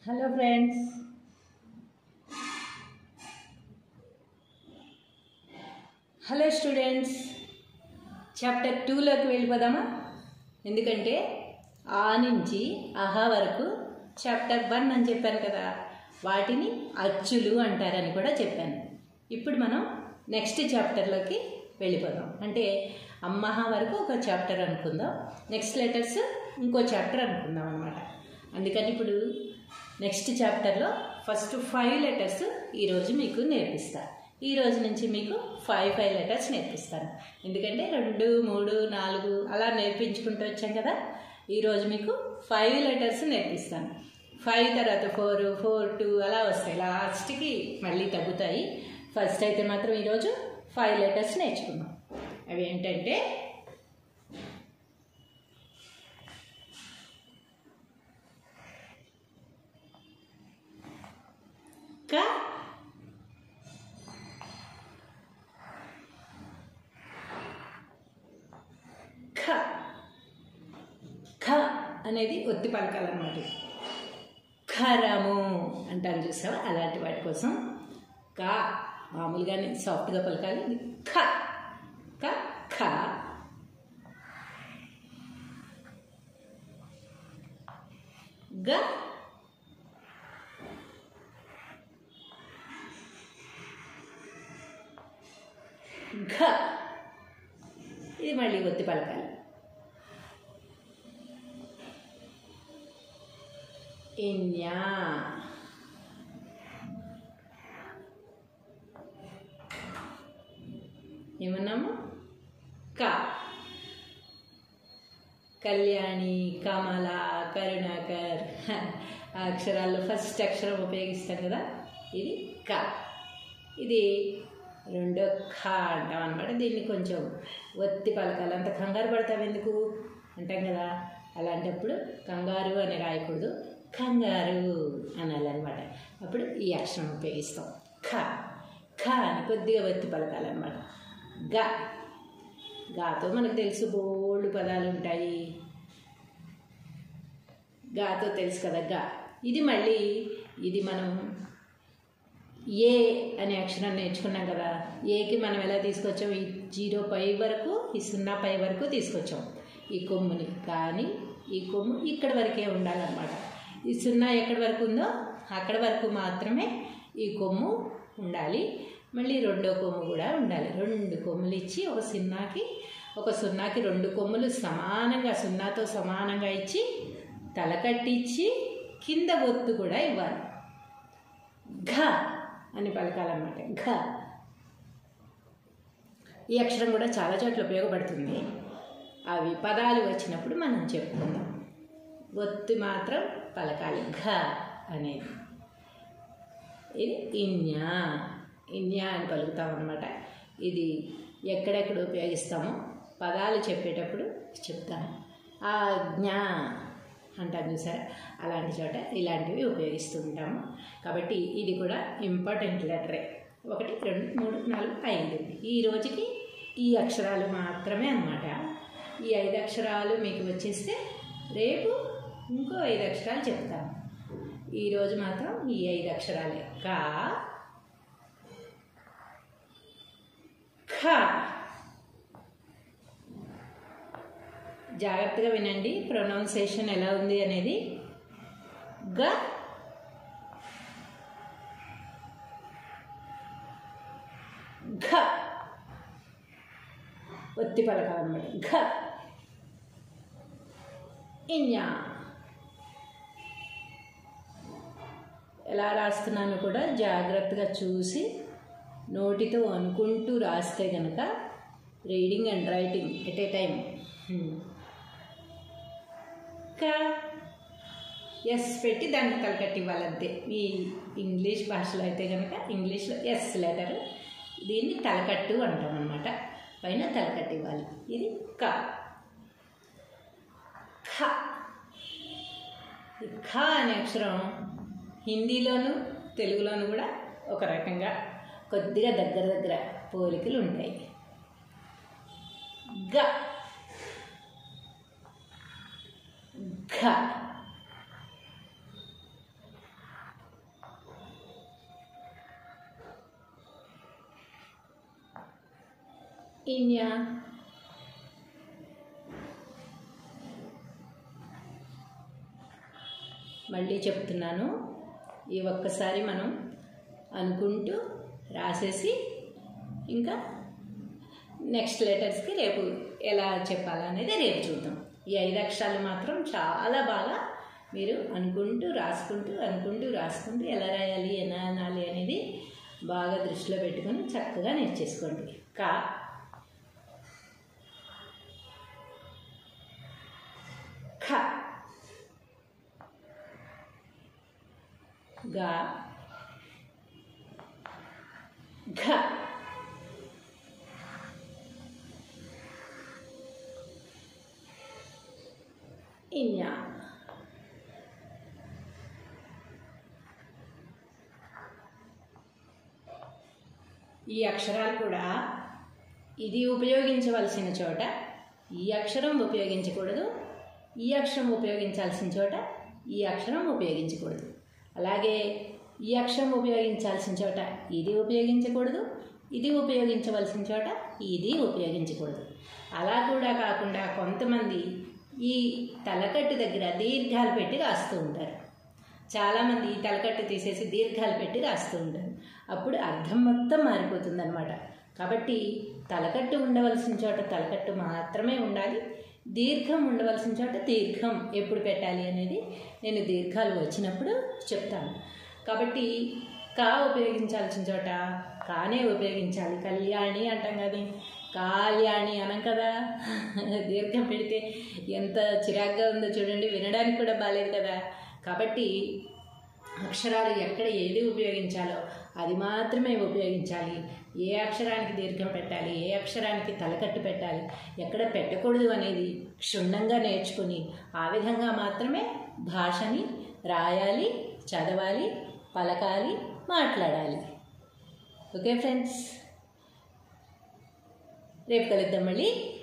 Hello friends, hello students. Chapter 2లోకి వెళ్ళిపోదామా? ఎందుకంటే ఆ నుంచి అహా వరకు చాప్టర్ 1 అని చెప్పాను కదా, వాటిని అచ్చులు అంటారని కూడా చెప్పాను. ఇప్పుడు మనం నెక్స్ట్ చాప్టర్లోకి వెళ్ళిపోదాం. అంటే అమ్మహ వరకు ఒక చాప్టర్ అనుకుందాం, నెక్స్ట్ లెటర్స్ ఇంకో చాప్టర్ అనుకుందాం అన్నమాట. అందుకని ఇప్పుడు నెక్స్ట్ చాప్టర్లో ఫస్ట్ 5 లెటర్స్ ఈరోజు మీకు నేర్పిస్తాను. ఈ రోజు నుంచి మీకు 5 లెటర్స్ నేర్పిస్తాను. ఎందుకంటే 2, 3, 4 అలా నేర్పించుకుంటూ వచ్చాం కదా. ఈరోజు మీకు 5 లెటర్స్ నేర్పిస్తాను. 5 తర్వాత 4, 4, 2 అలా వస్తాయి. లాస్ట్కి మళ్ళీ తగ్గుతాయి. ఫస్ట్ అయితే మాత్రం ఈరోజు 5 లెటర్స్ నేర్చుకుందాం. అవి ఏంటంటే క, ఖ. ఖ అనేది ఒత్తి పలకాలన్నమాట. ఖరము అంటాను చూసావా, అలాంటి వాటి కోసం క మామూలుగానే సాఫ్ట్గా పలకాలి. ఖ క ఖ. గ ఘ. ఇది మళ్ళీ ఒత్తి పలకాలి. ఇన్యా. ఏమన్నాము? క. కళ్యాణి, కమల, కరుణాకర్ ఆ అక్షరాల్లో ఫస్ట్ అక్షరం ఉపయోగిస్తాం కదా, ఇది క. ఇది రెండో ఖ అంటాం అనమాట. దీన్ని కొంచెం ఒత్తి పలకాలి. అంత కంగారు పడతావు ఎందుకు అంటాం కదా, అలాంటప్పుడు కంగారు అని రాయకూడదు, కంగారు అనాలన్నమాట. అప్పుడు ఈ అక్షరం ఉపయోగిస్తాం. ఖ. ఖ అని కొద్దిగా ఒత్తి పలకాలన్నమాట. గ. గాతో మనకు తెలుసు బోల్డ్ పదాలు ఉంటాయి. గాతో తెలుసు కదా, గ. ఇది మళ్ళీ ఇది మనం ఏ అనే అక్షరం నేర్చుకున్నాం కదా. ఏకి మనం ఎలా తీసుకొచ్చాం? ఈ 0 పై వరకు, ఈ 0 పై వరకు తీసుకొచ్చాం ఈ కొమ్ముని. కానీ ఈ కొమ్ము ఇక్కడ వరకే ఉండాలన్నమాట. ఈ 0 ఎక్కడి వరకు ఉందో అక్కడ వరకు మాత్రమే ఈ కొమ్ము ఉండాలి. మళ్ళీ రెండో కొమ్ము కూడా ఉండాలి. 2 కొమ్ములు ఇచ్చి ఒక 0కి 2 కొమ్ములు సమానంగా 0తో సమానంగా ఇచ్చి తలకట్టించి కింద ఒత్తు కూడా ఇవ్వాలి. ఘ అని పలకాలన్నమాట. ఘ. ఈ అక్షరం కూడా చాలా చోట్ల ఉపయోగపడుతుంది. అవి పదాలు వచ్చినప్పుడు మనం చెప్పుకుందాం. ఒత్తి మాత్రం పలకాలి ఘ అనేది. ఇది ఇన్యా. ఇన్యా అని పలుకుతాం అన్నమాట. ఇది ఎక్కడెక్కడ ఉపయోగిస్తామో పదాలు చెప్పేటప్పుడు చెప్తాము. ఆజ్ఞ అంటాం చూసారా, అలాంటి చోట ఇలాంటివి ఉపయోగిస్తూ ఉంటాము. కాబట్టి ఇది కూడా ఇంపార్టెంట్ లెటరే. 1, 2, 3, 4, 5. ఈ రోజుకి ఈ అక్షరాలు మాత్రమే అన్నమాట. ఈ 5 అక్షరాలు మీకు వచ్చేస్తే రేపు ఇంకో 5 అక్షరాలు చెప్తాను. ఈరోజు మాత్రం ఈ 5 అక్షరాలే. క, ఖ. జాగ్రత్తగా వినండి ప్రొనౌన్సియేషన్ ఎలా ఉంది అనేది. గ, ఘ. ఒత్తి పలకాలన్నమాట. ఘ. ఇన్యా. ఎలా రాస్తున్నాను కూడా జాగ్రత్తగా చూసి నోటితో అనుకుంటూ రాస్తే కనుక reading and writing at a time. క. ఎస్ పెట్టి దాన్ని తలకట్టి ఇవ్వాలంతే. ఈ ఇంగ్లీష్ భాషలో అయితే కనుక ఇంగ్లీష్లో ఎస్ లెటర్, దీన్ని తలకట్టు అంటాం అన్నమాట. పైన తలకట్టి ఇవ్వాలి. ఇది క. ఖ. ఖ అనే అక్షరం హిందీలోను తెలుగులోను కూడా ఒక రకంగా కొద్దిగా దగ్గర పోలికలు ఉంటాయి. గ. ఘ. ఇన్య. మళ్ళీ చెప్తున్నాను, ఈ ఒక్కసారి మనం అనుకుంటూ రాసేసి ఇంకా నెక్స్ట్ లెటర్స్కి రేపు ఎలా చెప్పాలనేది రేపు చూద్దాం. ఈ 5 అక్షరాలు మాత్రం చాలా బాగా మీరు అనుకుంటూ రాసుకుంటూ ఎలా రాయాలి ఎలా అనాలి అనేది బాగా దృష్టిలో పెట్టుకొని చక్కగా నేర్చేసుకోండి. కా, ఖ, గా, ఘ, ఇన్య. ఈ అక్షరాలు కూడా ఇది ఉపయోగించవలసిన చోట ఈ అక్షరం ఉపయోగించకూడదు, ఈ అక్షరం ఉపయోగించాల్సిన చోట ఈ అక్షరం ఉపయోగించకూడదు. అలాగే ఈ అక్షరం ఉపయోగించాల్సిన చోట ఇది ఉపయోగించకూడదు, ఇది ఉపయోగించవలసిన చోట ఇది ఉపయోగించకూడదు. అలా కూడా కాకుండా కొంతమంది ఈ తలకట్టు దగ్గర దీర్ఘాలు పెట్టి రాస్తూ ఉంటారు. చాలామంది ఈ తలకట్టు తీసేసి దీర్ఘాలు పెట్టి రాస్తూ ఉంటారు. అప్పుడు అర్థం మొత్తం మారిపోతుంది అన్నమాట. కాబట్టి తలకట్టు ఉండవలసిన చోట తలకట్టు మాత్రమే ఉండాలి, దీర్ఘం ఉండవలసిన చోట దీర్ఘం ఎప్పుడు పెట్టాలి అనేది నేను దీర్ఘాలు వచ్చినప్పుడు చెప్తాను. కాబట్టి కా ఉపయోగించాల్సిన చోట కానే ఉపయోగించాలి. కళ్యాణి అంటాం కానీ కాళ్యాణి అనం కదా. దీర్ఘం పెడితే ఎంత చిరాగ్గా ఉందో చూడండి, వినడానికి కూడా బాలేదు కదా. కాబట్టి అక్షరాలు ఎక్కడ ఏది ఉపయోగించాలో అది మాత్రమే ఉపయోగించాలి. ఏ అక్షరానికి దీర్ఘం పెట్టాలి, ఏ అక్షరానికి తలకట్టు పెట్టాలి, ఎక్కడ పెట్టకూడదు అనేది క్షుణ్ణంగా నేర్చుకుని ఆ విధంగా మాత్రమే భాషని రాయాలి, చదవాలి, పలకాలి, మాట్లాడాలి. ఓకే ఫ్రెండ్స్, రేపు కలుద్దాం మళ్ళీ.